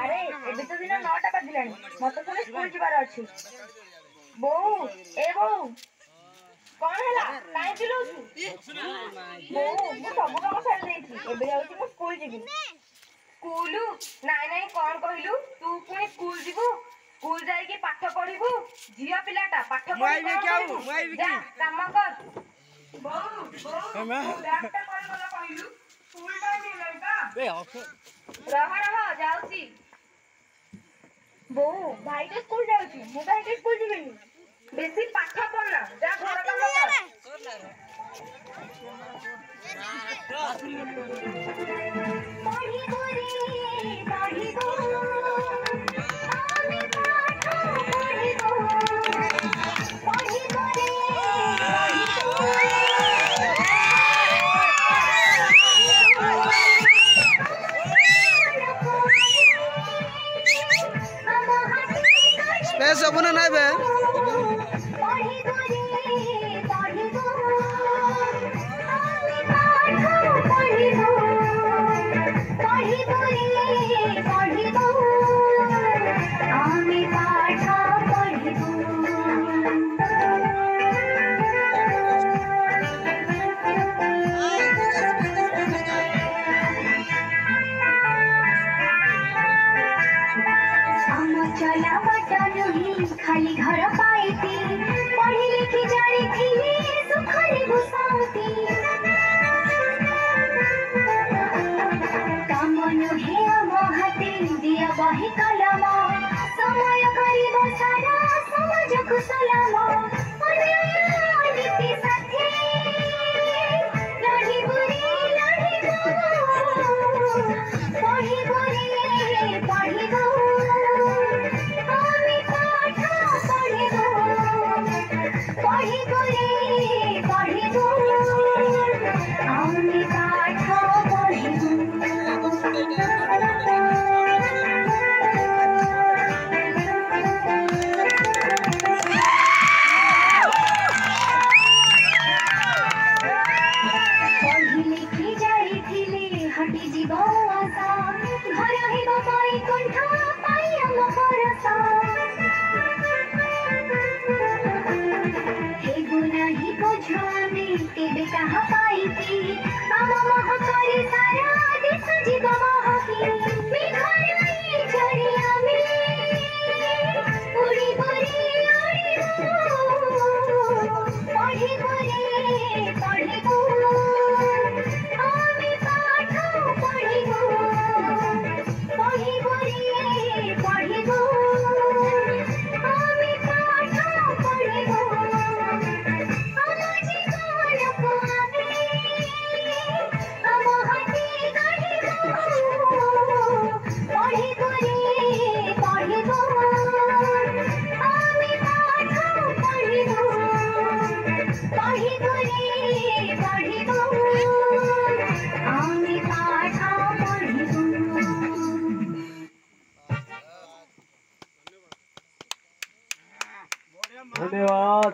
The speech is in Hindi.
अरे एबे तो दिन 9टा बाजिलानी मते पुणी स्कूल जिबार अछि बो ए बो कोन हला काई चिलौछु बो मु सब काम छाड़ देछि एबे जाउछि मु स्कूल जिबि स्कूल नाइ नाइ कोन कहिलु तू पुणी स्कूल जिबु स्कूल जाई के पाठ पढिबु झिया पिलाटा पाठ पढि जा काम कर बो डाक्टर कोन बोला कहिलु स्कूल टाइम हेलानी का रह जाउछि बो भाई के स्कूल जाउछि मु भाई के स्कूल जिबिनी बेसी पाठ पढना जा घर काम कर पढी गोरे पढी गो आमे पाठ पढी गो पढी गोरे स्पेस अपना नहीं बे खाली घर पाईती पढ़ी लिखी जानी थी सुखरी घुसाती कामन हे मोहते दिया बही कलम समय करिब सारा समाज को सलाम नीति साथी लड़ी बुरी लड़ी पढ़ी बुरी पढ़ी गो पढ़ी गोरे पढ़ी गो आमे पाठ पढ़ी गो पढ़ी लिखी जाइथिले हटी जीव आशा घर हेब पाई कंठ पाई हम परसा नहीं बुझो में तेबे कहाँ पाईती आम मह करे सारा देश जीव महकी मेघाई चढ़िया में उड़ी गोरी उड़ी पढ़ी गोरे पढ़ी गो आमे पाठ पढ़ी गो पढ़ी गोरे पढ़ी गो आमे पाठ पढ़ी गो धन्यवाद